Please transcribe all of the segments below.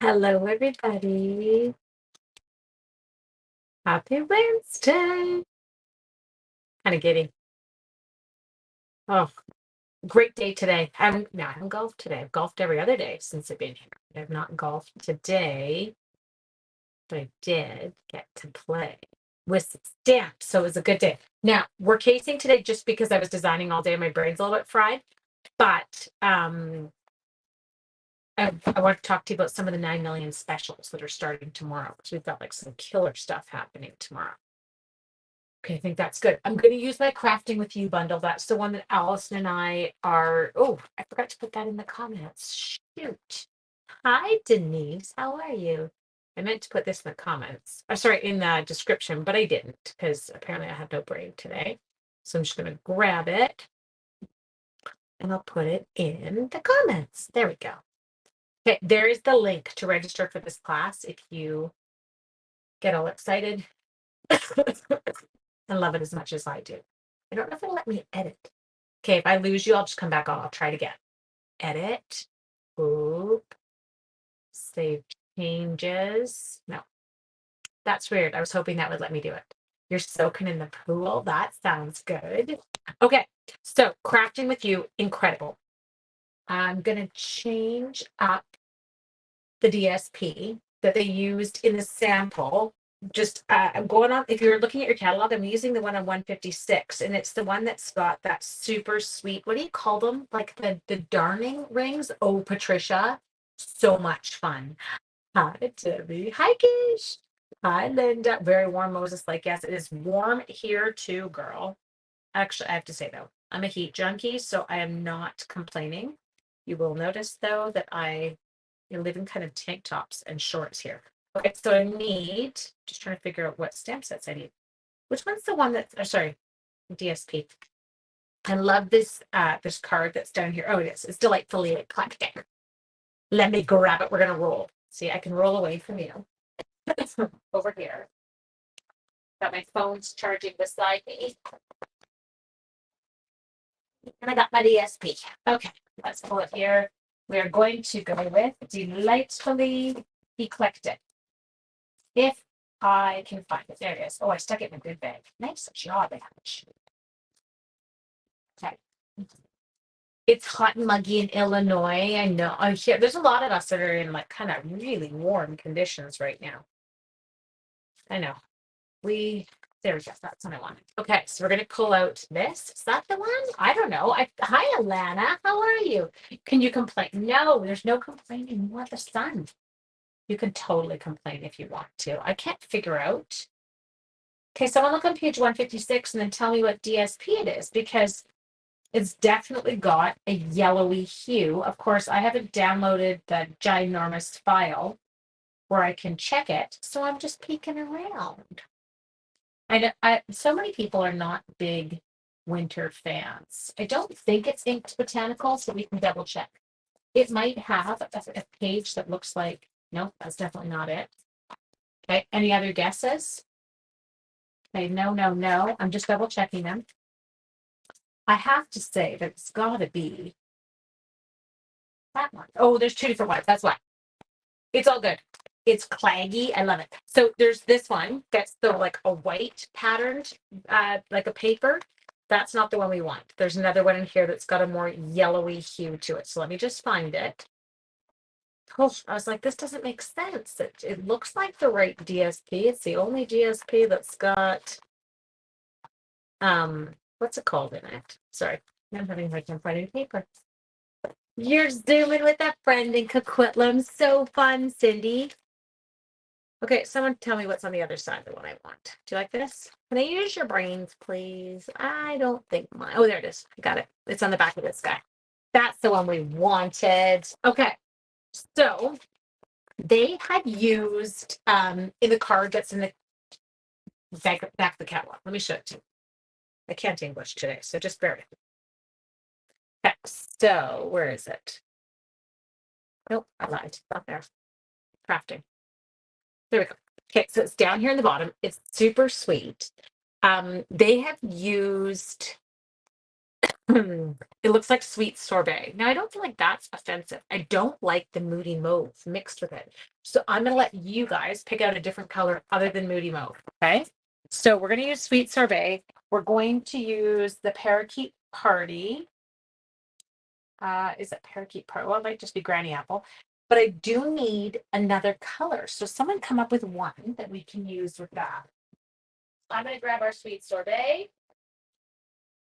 Hello, everybody. Happy Wednesday. Kind of giddy. Oh, great day today. I haven't golfed today. I've golfed every other day since I've been here. I've not golfed today, but I did get to play with stamps. So it was a good day. Now, we're casing today just because I was designing all day. My brain's a little bit fried. But I want to talk to you about some of the 9 million specials that are starting tomorrow. So we've got like some killer stuff happening tomorrow. Okay, I think that's good. I'm going to use my crafting with you bundle. That's the one that Allison and I are. Oh, I forgot to put that in the comments. Shoot. Hi, Denise. How are you? I meant to put this in the comments. Sorry, in the description, but I didn't because apparently I have no brain today. So I'm just going to grab it and I'll put it in the comments. There we go. Okay, there is the link to register for this class if you get all excited. I love it as much as I do. I don't know if it'll let me edit. Okay, if I lose you, I'll just come back on. I'll try it again. Edit. Oop. Save changes. No, that's weird. I was hoping that would let me do it. You're soaking in the pool. That sounds good. Okay, so crafting with you, incredible. I'm going to change up the DSP that they used in the sample. Just I'm going on, if you're looking at your catalog, I'm using the one on 156, and it's the one that's got that super sweet, what do you call them? Like the darning rings. Oh, Patricia, so much fun. Hi, Debbie. Hi, Gish. Hi, Linda. Very warm, Moses. Like, yes, it is warm here too, girl. Actually, I have to say though, I'm a heat junkie, so I am not complaining. You will notice though that I live in kind of tank tops and shorts here. Okay, so I need, just trying to figure out what stamp sets I need. Which one's the one that's, oh, sorry, DSP. I love this card that's down here. Oh, it is. It's delightfully eclectic. Let me grab it. We're gonna roll. See, I can roll away from you. Over here. Got my phone's charging beside me. And I got my DSP. Okay, let's pull it here. We are going to go with delightfully eclectic. If I can find it. There it is. Oh, I stuck it in a good bag. Nice job, Ash. Okay. It's hot and muggy in Illinois. I know. I hear there's a lot of us that are in like kind of really warm conditions right now. I know. There we go. That's what I wanted. Okay, so we're gonna pull out this. Is that the one? I don't know. Hi, Alana. How are you? Can you complain? No, there's no complaining. You want the sun. You can totally complain if you want to. I can't figure out. Okay, someone look on page 156 and then tell me what DSP it is, because it's definitely got a yellowy hue. Of course, I haven't downloaded the ginormous file where I can check it, so I'm just peeking around. I know so many people are not big winter fans. I don't think it's Inked Botanical, so we can double check. It might have a page that looks like, no, that's definitely not it. Okay, any other guesses? Okay, no, no, no. I'm just double checking them. I have to say that it's got to be that one. Oh, there's two different ones. That's why. It's all good. It's claggy. I love it. So there's this one that's the like a white patterned, like a paper. That's not the one we want. There's another one in here that's got a more yellowy hue to it. So let me just find it. Oh, I was like, this doesn't make sense. It looks like the right DSP. It's the only DSP that's got what's it called in it? Sorry, I'm having a hard time finding paper. You're zooming with a friend in Coquitlam. So fun, Cindy. Okay, someone tell me what's on the other side of the one I want. Do you like this? Can I use your brains, please? I don't think mine. Oh, there it is. I got it. It's on the back of this guy. That's the one we wanted. Okay, so they had used in the card that's in the back of the catalog. Let me show it to you. I can't English today, so just bear with me. Okay, so where is it? Nope, I lied. Not there. Crafting. There we go. Okay, so it's down here in the bottom. It's super sweet. They have used It looks like sweet sorbet. Now, I don't feel like that's offensive. I don't like the moody mauve mixed with it. So I'm going to let you guys pick out a different color other than moody mauve. Okay. So we're going to use sweet sorbet. We're going to use the parakeet party. Is it parakeet party? Well, it might just be granny apple. But I do need another color. So someone come up with one that we can use with that. I'm going to grab our sweet sorbet.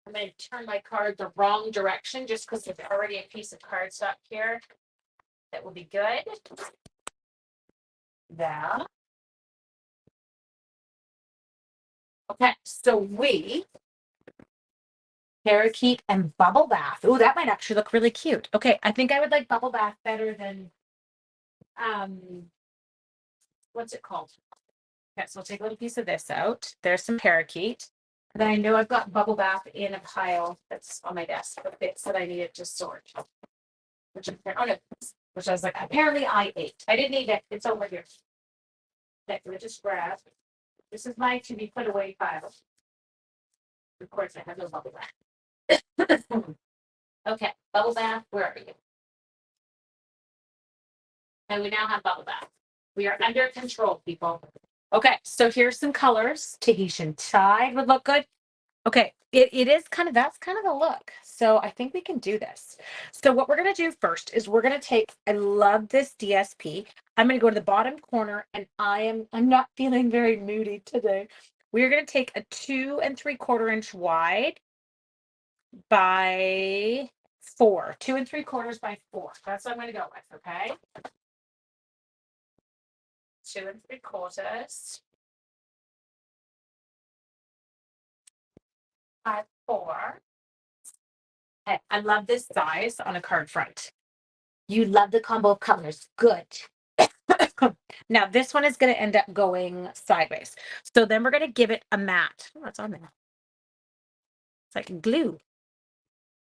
I'm going to turn my card the wrong direction just because there's already a piece of cardstock here that will be good. There. Okay, so we parakeet and bubble bath. Oh, that might actually look really cute. Okay, I think I would like bubble bath better than what's it called? Okay, so I'll take a little piece of this out. There's some parakeet. And then I know I've got bubble bath in a pile that's on my desk, the bits that I needed to sort. Which which I was like, apparently I ate. I didn't eat it. It's over here. Okay, so I just grab. This is my to be put away pile. Of course, I have no bubble bath. Okay, bubble bath, where are you? And we now have bubble bath. We are under control, people. Okay, so here's some colors. Tahitian Tide would look good. Okay, it is kind of, that's kind of the look. So I think we can do this. So what we're going to do first is we're going to take, I love this DSP. I'm going to go to the bottom corner and I'm not feeling very moody today. We're going to take a 2 3/4 inch wide by 4, 2 3/4 by 4. That's what I'm going to go with. Okay. 2 3/4 by 4. Okay, I love this size on a card front. You love the combo of colors. Good. Now this one is going to end up going sideways. So then we're going to give it a matte. Oh, it's on there. It's like glue.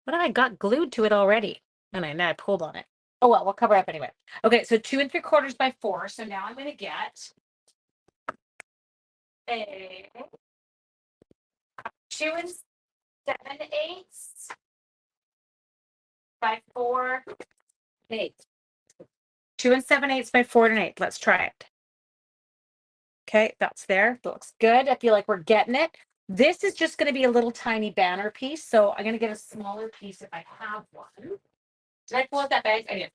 What have I got glued to it already? And I pulled on it. Oh, well, we'll cover up anyway. Okay, so 2 3/4 by 4. So now I'm going to get a 2 7/8 by 4 8. 2 7/8 by 4 8. Let's try it. Okay, that's there. That looks good. I feel like we're getting it. This is just going to be a little tiny banner piece. So I'm going to get a smaller piece if I have one. Did I pull out that bag? I did.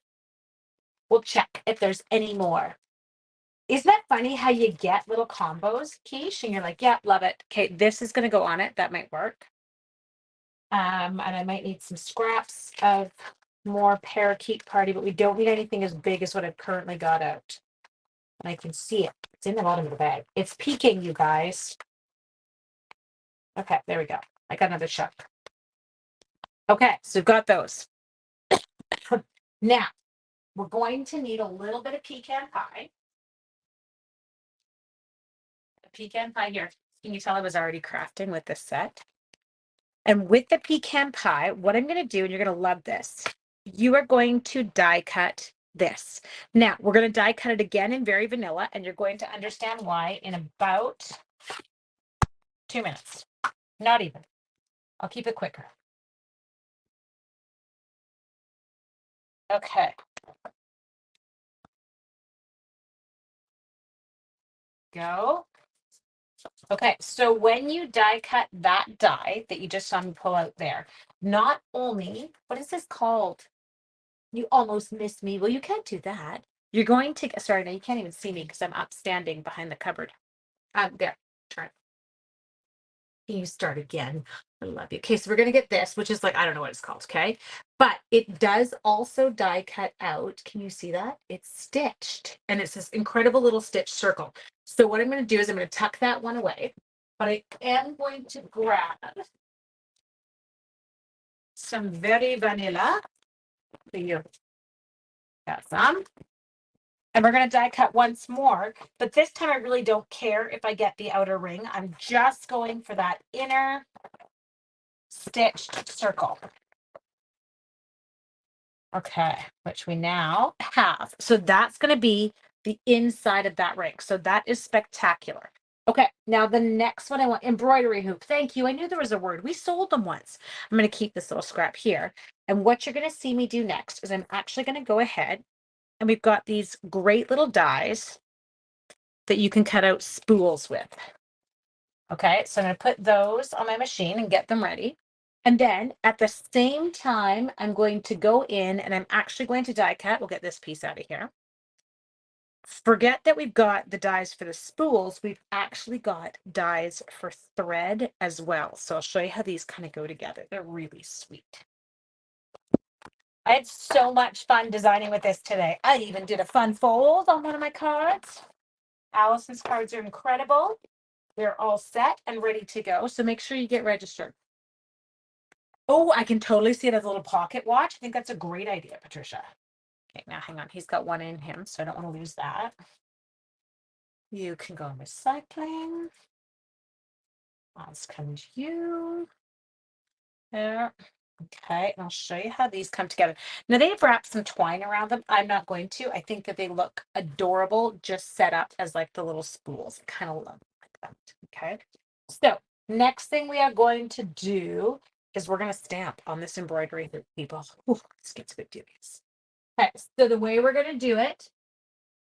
We'll check if there's any more. Isn't that funny how you get little combos, quiche, and you're like, yeah, love it. Okay, this is going to go on it. That might work. And I might need some scraps of more parakeet party, but we don't need anything as big as what I've currently got out. And I can see it. It's in the bottom of the bag. It's peeking, you guys. Okay, there we go. I got another chunk. Okay, so we've got those. Now, we're going to need a little bit of pecan pie. Pecan pie here. Can you tell I was already crafting with this set? And with the pecan pie, what I'm going to do, and you're going to love this, you are going to die cut this. Now, we're going to die cut it again in very vanilla, and you're going to understand why in about 2 minutes. Not even. I'll keep it quicker. Okay. Go. Okay, so when you die cut that die that you just saw me pull out there, not only, what is this called? You almost missed me. Well, you can't do that. You're going to, sorry, now you can't even see me because I'm upstanding behind the cupboard. There, turn. Can you start again? I love you. Okay, so we're gonna get this, which is like, I don't know what it's called, okay? But it does also die cut out. Can you see that? It's stitched and it's this incredible little stitch circle. So what I'm gonna do is I'm gonna tuck that one away, but I am going to grab some very vanilla. You got some. And we're going to die cut once more, but this time I really don't care if I get the outer ring. I'm just going for that inner stitched circle. Okay, which we now have. So that's going to be the inside of that ring. So that is spectacular. Okay, now the next one I want, embroidery hoop. Thank you. I knew there was a word. We sold them once. I'm going to keep this little scrap here. And what you're going to see me do next is I'm actually going to go ahead, and we've got these great little dies that you can cut out spools with. Okay, so I'm going to put those on my machine and get them ready. And then at the same time, I'm going to go in and I'm actually going to die cut. We'll get this piece out of here. Forget that we've got the dies for the spools. We've actually got dies for thread as well. So I'll show you how these kind of go together. They're really sweet. I had so much fun designing with this today. I even did a fun fold on one of my cards. Allison's cards are incredible. They're all set and ready to go. So make sure you get registered. Oh, I can totally see it as a little pocket watch. I think that's a great idea, Patricia. Okay, now hang on. He's got one in him, so I don't want to lose that. You can go recycling. Let's come to you. There. Okay, and I'll show you how these come together. Now they've wrapped some twine around them. I'm not going to. I think that they look adorable, just set up as like the little spools. I kind of love like that. Okay. So next thing we are going to do is we're going to stamp on this embroidery hoop, people. Ooh, this gets good duties. Okay, so the way we're going to do it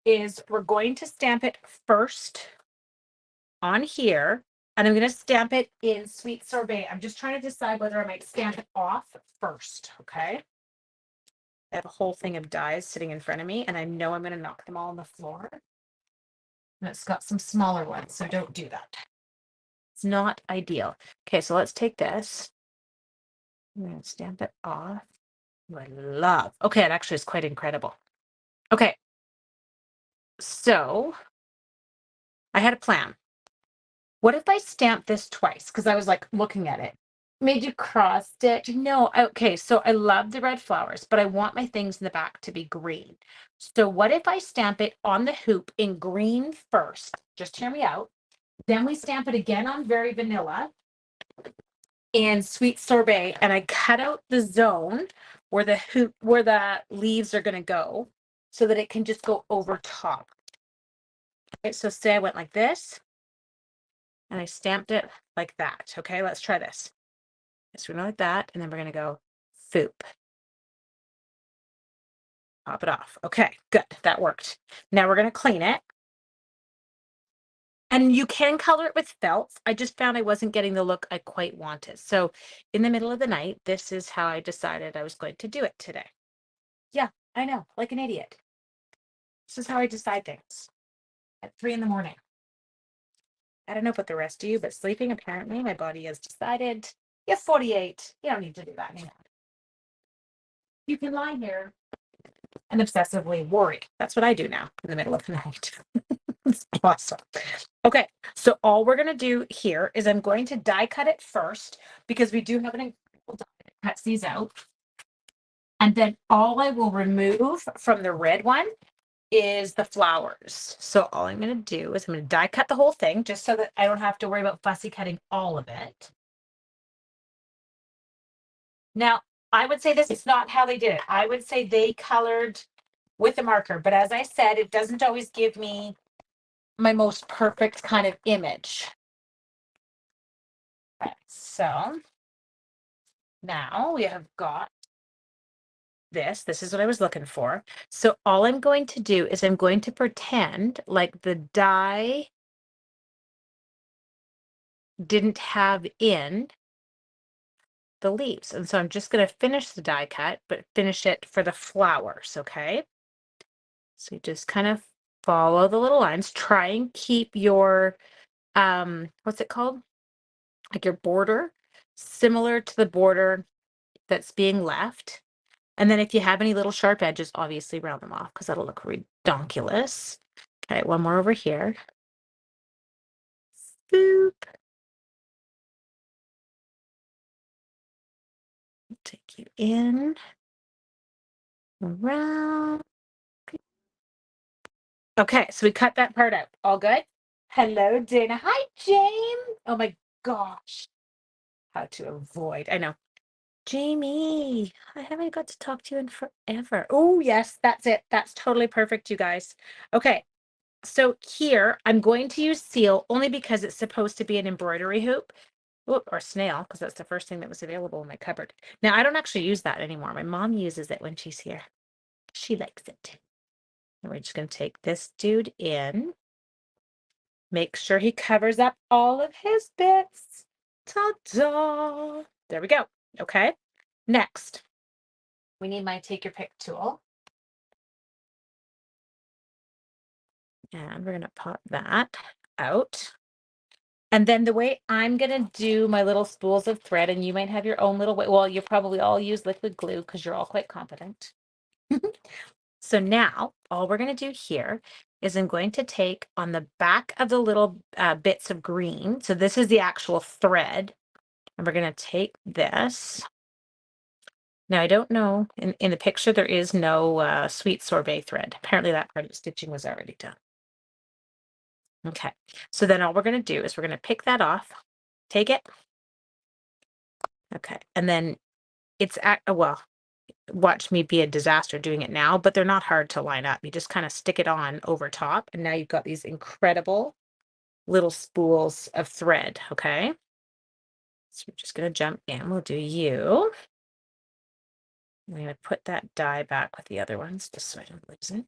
is we're going to stamp it first on here, and I'm going to stamp it in Sweet Sorbet. I'm just trying to decide whether I might stamp it off first, okay? I have a whole thing of dies sitting in front of me, and I know I'm going to knock them all on the floor. And it's got some smaller ones, so don't do that. It's not ideal. Okay, so let's take this. I'm going to stamp it off. Oh, I love. Okay, it actually is quite incredible. Okay, so I had a plan. What if I stamp this twice? Because I was like looking at it. Made you cross stitch? No. Okay, so I love the red flowers, but I want my things in the back to be green. So what if I stamp it on the hoop in green first? Just hear me out. Then we stamp it again on Very Vanilla and Sweet Sorbet, and I cut out the zone where the hoop, where the leaves are going to go, so that it can just go over top. Okay, so say I went like this, and I stamped it like that. Okay, let's try this. So we're going like that, and then we're going to go foop. Pop it off. Okay, good. That worked. Now we're going to clean it. And you can color it with felt. I just found I wasn't getting the look I quite wanted. So in the middle of the night, this is how I decided I was going to do it today. Yeah, I know, like an idiot. This is how I decide things at 3 a.m. I don't know about the rest of you, but sleeping, apparently, my body has decided, you're 48. You don't need to do that anymore. You can lie here and obsessively worry. That's what I do now in the middle of the night. It's awesome. Okay, so all we're going to do here is I'm going to die cut it first because we do have an incredible die that cuts these out. And then all I will remove from the red one is the flowers. So all I'm going to do is I'm going to die cut the whole thing just so that I don't have to worry about fussy cutting all of it. Now, I would say this is not how they did it. I would say they colored with a marker, but as I said, it doesn't always give me my most perfect kind of image. Okay, so now we have got this. This is what I was looking for. So all I'm going to do is I'm going to pretend like the die didn't have in the leaves. And so I'm just going to finish the die cut, but finish it for the flowers, okay? So you just kind of follow the little lines. Try and keep your, what's it called? Like your border similar to the border that's being left. And then if you have any little sharp edges, obviously round them off because that'll look redonkulous. Okay, one more over here. Boop. Take you in, around. Okay, so we cut that part out. All good? Hello, Dana. Hi, James. Oh my gosh. How to avoid. I know. Jamie, I haven't got to talk to you in forever. Oh, yes, that's it. That's totally perfect, you guys. Okay, So here I'm going to use seal only because it's supposed to be an embroidery hoop. Or snail, because that's the first thing that was available in my cupboard. Now, I don't actually use that anymore. My mom uses it when she's here. She likes it. And we're just going to take this dude in. Make sure he covers up all of his bits. Ta-da! There we go. Okay. Next, we need my take your pick tool. And we're going to pop that out. And then the way I'm going to do my little spools of thread, and you might have your own little way. Well, you probably all use liquid glue because you're all quite competent. So now all we're going to do here is I'm going to take on the back of the little bits of green. So this is the actual thread. And we're going to take this. Now, I don't know, in the picture, there is no sweet sorbet thread. Apparently that part of the stitching was already done. Okay, so then all we're going to do is we're going to pick that off, take it. Okay, and then it's well, watch me be a disaster doing it now, but they're not hard to line up. You just kind of stick it on over top, and now you've got these incredible little spools of thread. Okay, so we're just going to jump in. We'll do you. I'm going to put that die back with the other ones just so I don't lose it.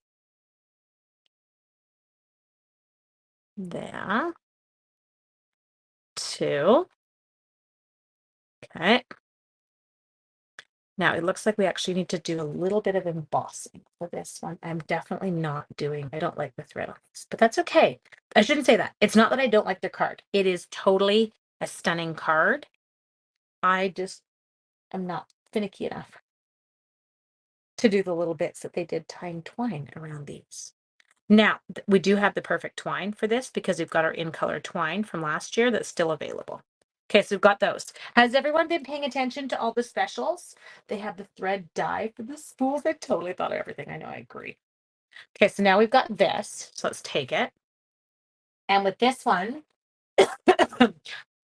There. 2. Okay. Now it looks like we actually need to do a little bit of embossing for this one. I'm definitely not doing, I don't like the thread on this, but that's okay. I shouldn't say that. It's not that I don't like the card. It is totally a stunning card. I just am not finicky enough to do the little bits that they did tying twine around these. Now, we do have the perfect twine for this because we've got our in-color twine from last year that's still available. Okay, so we've got those. Has everyone been paying attention to all the specials? They have the thread dye for the spools. I totally thought of everything. I know, I agree. Okay, so now we've got this. So let's take it. And with this one,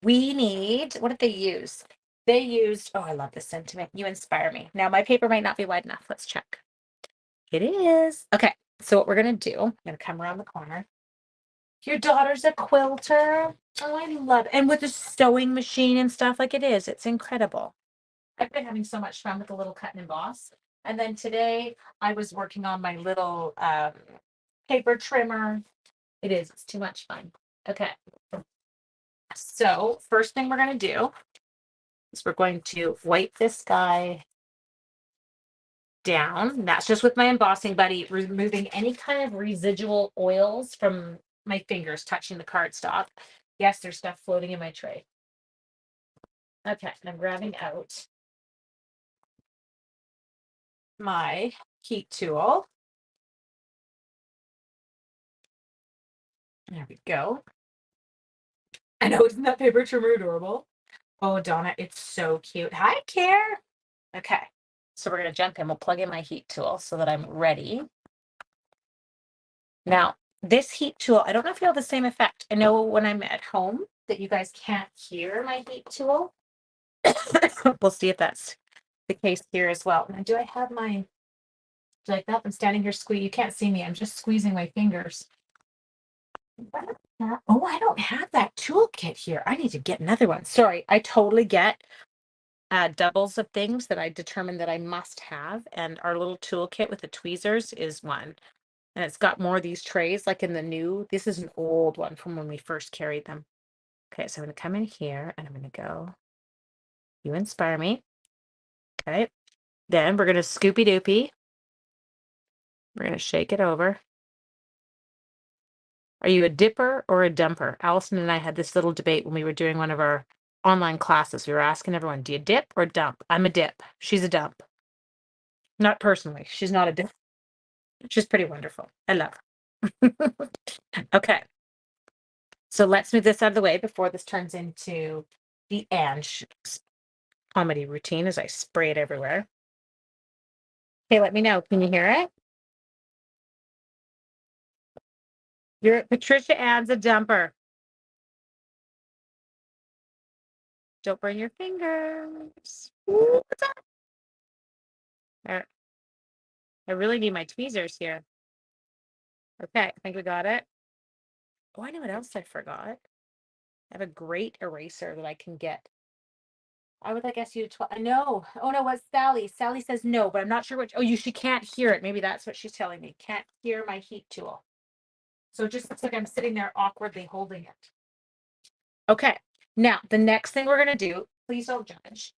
we need, what did they use? They used, oh, I love this sentiment. You inspire me. Now, my paper might not be wide enough. Let's check. It is. Okay, so what we're going to do, I'm going to come around the corner. Your daughter's a quilter. Oh, I love it. And with the sewing machine and stuff like it is, it's incredible. I've been having so much fun with the little cut and emboss. And then today I was working on my little paper trimmer. It's too much fun. Okay. So first thing we're going to do is we're going to wipe this guy down. That's just with my embossing buddy, removing any kind of residual oils from my fingers touching the cardstock. Yes, there's stuff floating in my tray. Okay, and I'm grabbing out my heat tool. There we go. I know, isn't that paper trimmer adorable? Oh, Donna, it's so cute. Hi, Care. Okay, so we're gonna jump in. We'll plug in my heat tool so that I'm ready. Now, this heat tool, I don't know if you have the same effect. I know when I'm at home that you guys can't hear my heat tool. We'll see if that's the case here as well. Now, do I have my, like that? I'm standing here squeeze. You can't see me. I'm just squeezing my fingers. Oh, I don't have that toolkit here. I need to get another one. Sorry, I totally get doubles of things that I determined that I must have. And our little toolkit with the tweezers is one. And it's got more of these trays like in the new. This is an old one from when we first carried them. Okay, so I'm going to come in here and I'm going to go. You inspire me. Okay. Then we're going to scoopy doopy. We're going to shake it over. Are you a dipper or a dumper? Allison and I had this little debate when we were doing one of our online classes. We were asking everyone, do you dip or dump? I'm a dip. She's a dump. Not personally. She's not a dip. She's pretty wonderful. I love her. Okay. So let's move this out of the way before this turns into the Ange comedy routine as I spray it everywhere. Okay, let me know. Can you hear it? Patricia adds a dumper. Don't burn your fingers. Ooh, I really need my tweezers here. Okay, I think we got it. Oh, I know what else I forgot. I have a great eraser that I can get. I would like ask you to 12. No. Oh no, what's Sally? Sally says no, but I'm not sure which. Oh, she can't hear it. Maybe that's what she's telling me. Can't hear my heat tool. So it just looks like I'm sitting there awkwardly holding it. Okay. Now the next thing we're gonna do, please don't judge.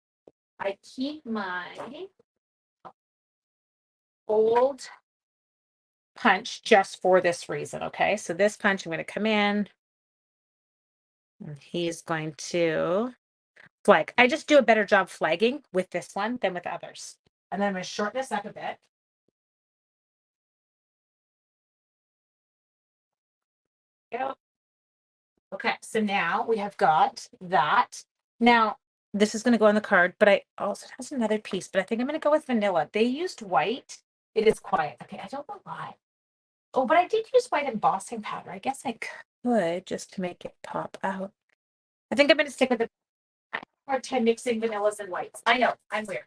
I keep my old punch just for this reason. Okay. So this punch, I'm gonna come in and he's going to flag. I just do a better job flagging with this one than with others. And then I'm gonna shorten this up a bit. Go. Okay, so now we have got that. Now, this is going to go on the card, but I also, it has another piece, but I think I'm going to go with vanilla. They used white. It is quiet. Okay, I don't know why. Oh, but I did use white embossing powder. I guess I could just to make it pop out. I think I'm going to stick with the hard time mixing vanillas and whites. I know, I'm weird.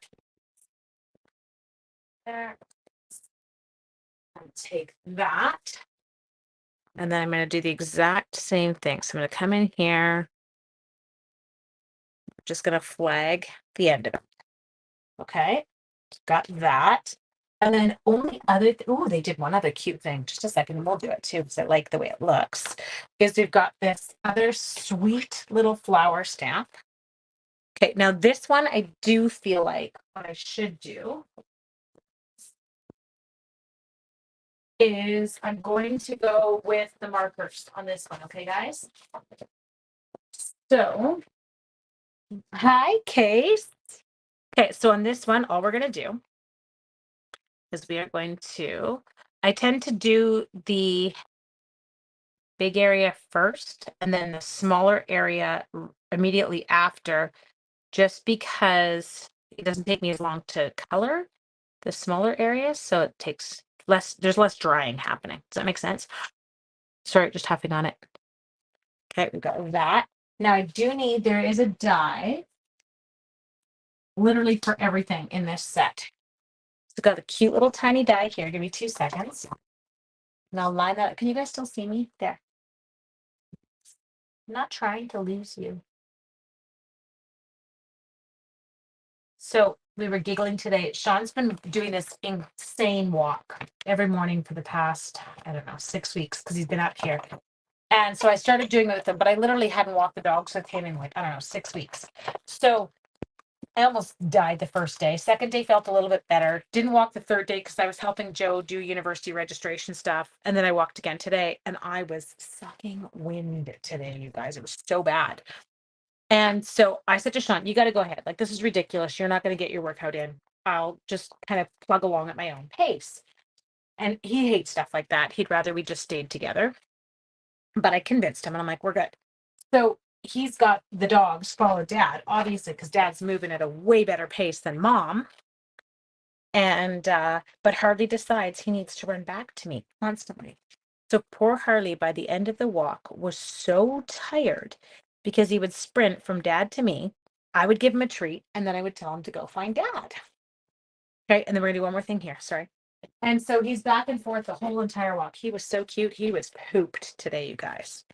There. I'll take that. And then I'm going to do the exact same thing. So I'm going to come in here. Just going to flag the end of it. Okay, got that. And then only other, oh, they did one other cute thing. Just a second, and we'll do it too, because I like the way it looks. Is we've got this other sweet little flower stamp. Okay, now this one I do feel like what I should do is I'm going to go with the markers on this one. Okay, guys. So, hi, Case. Okay, so on this one, all we're gonna do is we are going to, I tend to do the big area first and then the smaller area immediately after, just because it doesn't take me as long to color the smaller areas. So it takes less, there's less drying happening. Does that make sense? Sorry, just huffing on it. Okay, we've got that. Now I do need, there is a die literally for everything in this set. It's got a cute little tiny die here. Give me 2 seconds. And I'll line that up. Can you guys still see me? There. I'm not trying to lose you. So we were giggling today. Sean's been doing this insane walk every morning for the past, I don't know, 6 weeks because he's been up here. And so I started doing it with him, but I literally hadn't walked the dogs with him in like, I don't know, 6 weeks. So I almost died the first day. Second day felt a little bit better. Didn't walk the third day because I was helping Joe do university registration stuff. And then I walked again today and I was sucking wind today, you guys. It was so bad. And so I said to Sean, you got to go ahead. Like, this is ridiculous. You're not going to get your workout in. I'll just kind of plug along at my own pace. And he hates stuff like that. He'd rather we just stayed together. But I convinced him and I'm like, we're good. So he's got the dogs follow dad, obviously, because dad's moving at a way better pace than mom. And, but Harley decides he needs to run back to me constantly. So poor Harley, by the end of the walk, was so tired because he would sprint from dad to me. I would give him a treat and then I would tell him to go find dad. Okay. And then we're gonna do one more thing here. Sorry. And so he's back and forth the whole entire walk. He was so cute. He was pooped today, you guys.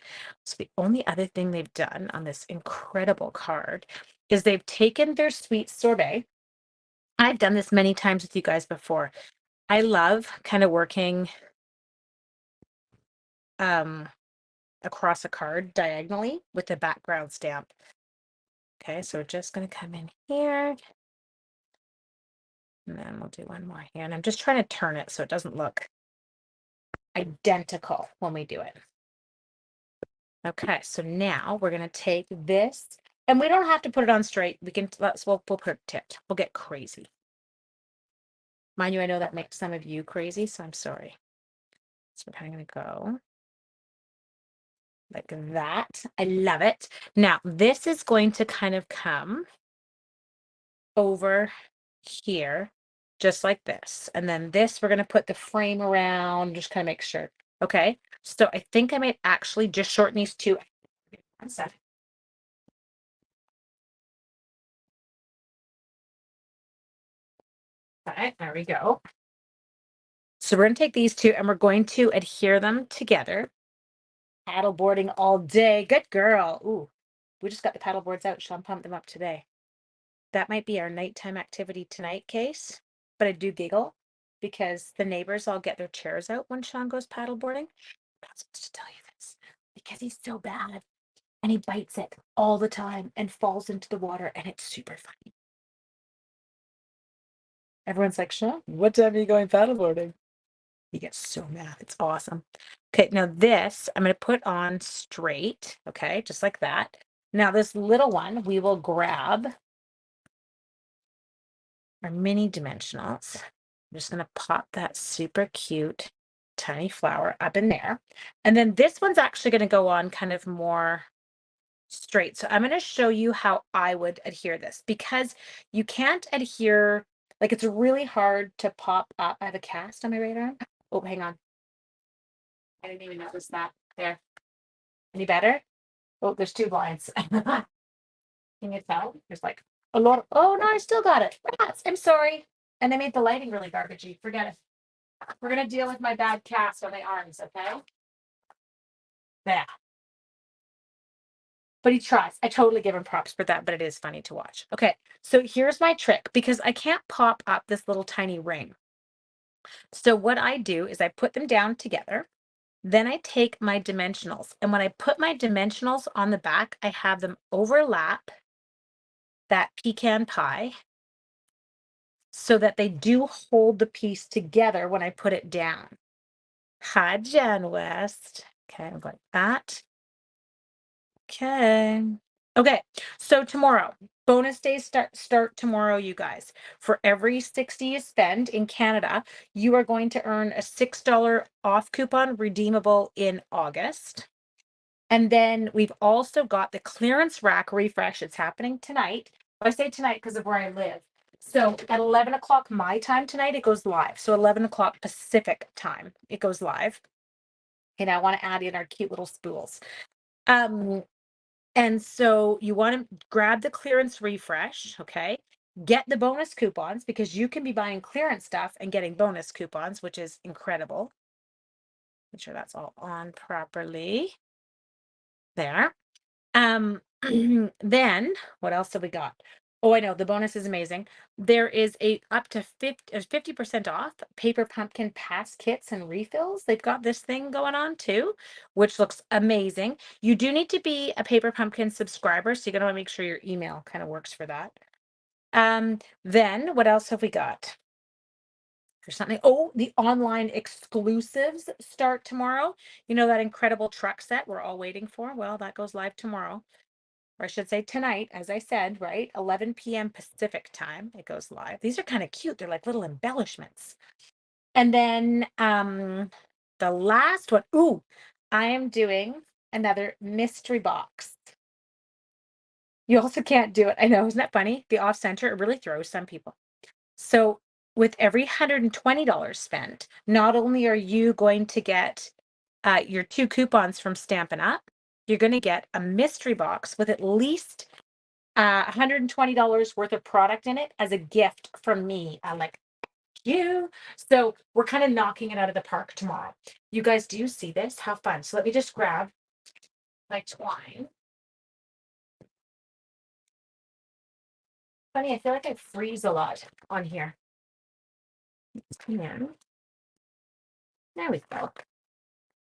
So the only other thing they've done on this incredible card is they've taken their sweet sorbet. I've done this many times with you guys before. I love kind of working across a card diagonally with a background stamp. Okay, so we're just going to come in here. And then we'll do one more here. And I'm just trying to turn it so it doesn't look identical when we do it. Okay, so now we're going to take this, and we don't have to put it on straight. We can, we'll put it tipped. We'll get crazy. Mind you, I know that makes some of you crazy, so I'm sorry. So we're kind of going to go like that. I love it. Now, this is going to kind of come over here, just like this. And then this, we're going to put the frame around, just kind of make sure. Okay. So I think I might actually just shorten these two. 1 second. Okay, there we go. So we're going to take these two and we're going to adhere them together. Paddle boarding all day. Good girl. Ooh, we just got the paddle boards out. Sean pumped them up today. That might be our nighttime activity tonight, Case. But I do giggle because the neighbors all get their chairs out when Sean goes paddle boarding. I'm not supposed to tell you this because he's so bad and he bites it all the time and falls into the water, and it's super funny. Everyone's like, Sean, what time are you going paddleboarding? He gets so mad. It's awesome. Okay, now this I'm going to put on straight. Okay, just like that. Now this little one, we will grab our mini dimensionals. I'm just going to pop that super cute tiny flower up in there. And then this one's actually going to go on kind of more straight. So I'm going to show you how I would adhere this, because you can't adhere, like it's really hard to pop up. I have a cast on my right arm. Oh, hang on. I didn't even notice that. There. Any better? Oh, there's two blinds. Can you tell? There's like a lot of, oh no, I still got it. Rats, I'm sorry. And I made the lighting really garbagey. Forget it. We're gonna deal with my bad cast on my arms, okay? There. But he tries. I totally give him props for that, but it is funny to watch. Okay, so here's my trick, because I can't pop up this little tiny ring. So what I do is I put them down together. Then I take my dimensionals, and when I put my dimensionals on the back, I have them overlap that pecan pie so that they do hold the piece together when I put it down. Hi, Jen West. Okay, I'm like that. Okay. Okay, so tomorrow, bonus days start tomorrow, you guys. For every 60 you spend in Canada, you are going to earn a $6 off coupon redeemable in August. And then we've also got the clearance rack refresh. It's happening tonight. I say tonight because of where I live. So at 11 o'clock my time tonight, it goes live. So 11 o'clock Pacific time, it goes live. And I want to add in our cute little spools. And so you want to grab the clearance refresh, okay? Get the bonus coupons, because you can be buying clearance stuff and getting bonus coupons, which is incredible. Make sure that's all on properly. There. Then what else have we got? Oh, I know the bonus is amazing. There is a up to 50% off paper pumpkin pass kits and refills. They've got this thing going on too, which looks amazing. You do need to be a paper pumpkin subscriber, so you're gonna want to make sure your email kind of works for that. Then what else have we got? There's something. Oh, the online exclusives start tomorrow. You know, that incredible truck set we're all waiting for? Well, that goes live tomorrow. Or I should say tonight, as I said, right? 11 p.m. Pacific time, it goes live. These are kind of cute. They're like little embellishments. And then the last one, ooh, I am doing another mystery box. You also can't do it. I know, isn't that funny? The off center, it really throws some people. So with every $120 spent, not only are you going to get your 2 coupons from Stampin' Up, you're going to get a mystery box with at least $120 worth of product in it as a gift from me. I like you. So we're kind of knocking it out of the park tomorrow. You guys, do you see this? How fun. So let me just grab my twine. Funny, I feel like I freeze a lot on here. Come in. There we go.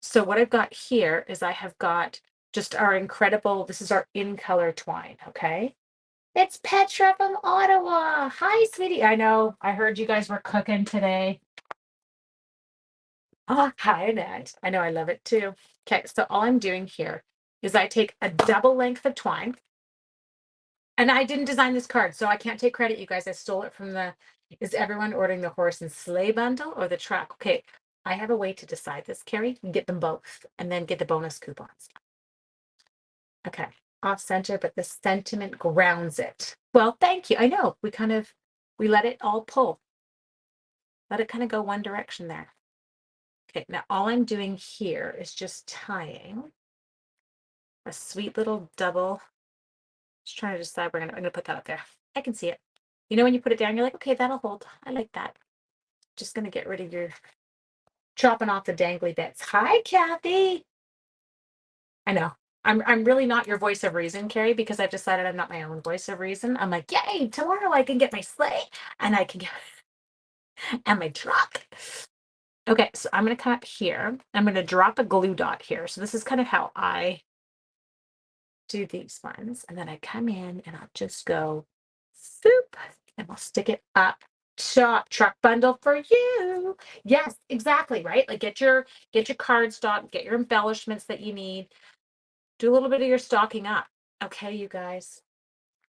So what I've got here is I have got just our incredible, this is our in color twine, okay? It's Petra from Ottawa. Hi, sweetie. I know, I heard you guys were cooking today. Oh, hi, Annette. I know, I love it too. Okay, so all I'm doing here is I take a double length of twine, and I didn't design this card, so I can't take credit, you guys. I stole it from the, is everyone ordering the horse and sleigh bundle or the truck? Okay, I have a way to decide this, Carrie. You can get them both and then get the bonus coupons. Okay, off center, but the sentiment grounds it. Well, thank you. I know we let it all pull. Let it kind of go one direction there. Okay, now all I'm doing here is just tying a sweet little double. Just trying to decide I'm gonna put that up there. I can see it. You know, when you put it down, you're like, okay, that'll hold. I like that. Just gonna get rid of your chopping off the dangly bits. Hi, Kathy. I know. I'm really not your voice of reason, Carrie, because I've decided I'm not my own voice of reason. I'm like, yay, tomorrow I can get my sleigh and I can get and my truck. Okay, so I'm gonna come up here. I'm gonna drop a glue dot here. So this is kind of how I do these ones. And then I come in and I'll just go swoop and I'll stick it up. Shop truck bundle for you. Yes, exactly, right? Like get your cardstock, get your embellishments that you need. Do a little bit of your stocking up. Okay, you guys.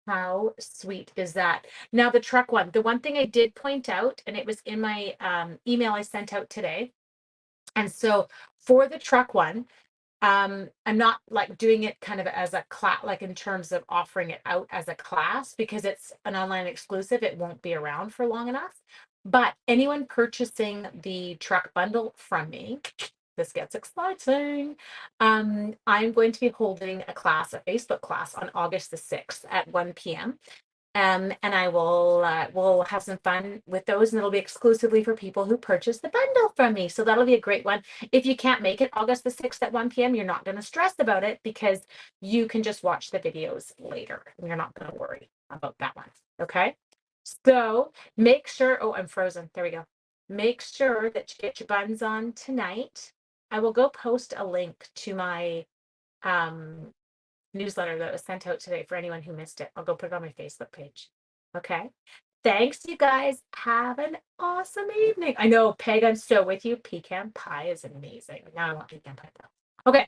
How sweet is that? Now the truck one, the one thing I did point out, and it was in my email I sent out today. And so for the truck one, I'm not like doing it kind of as a class, like in terms of offering it out as a class, because it's an online exclusive. It won't be around for long enough. But anyone purchasing the truck bundle from me, this gets exciting. I'm going to be holding a class, a Facebook class on August the 6th at 1 p.m. And I will have some fun with those, and it'll be exclusively for people who purchase the bundle from me. So that'll be a great one. If you can't make it August the 6th at 1 p.m., you're not going to stress about it because you can just watch the videos later. And you're not going to worry about that one. Okay. So make sure, oh, I'm frozen. There we go. Make sure that you get your buns on tonight. I will go post a link to my newsletter that was sent out today for anyone who missed it. I'll go put it on my Facebook page. Okay. Thanks, you guys. Have an awesome evening. I know, Peg, I'm still with you. Pecan pie is amazing. Now I want pecan pie though. Okay.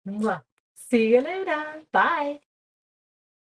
Mwah. See you later. Bye.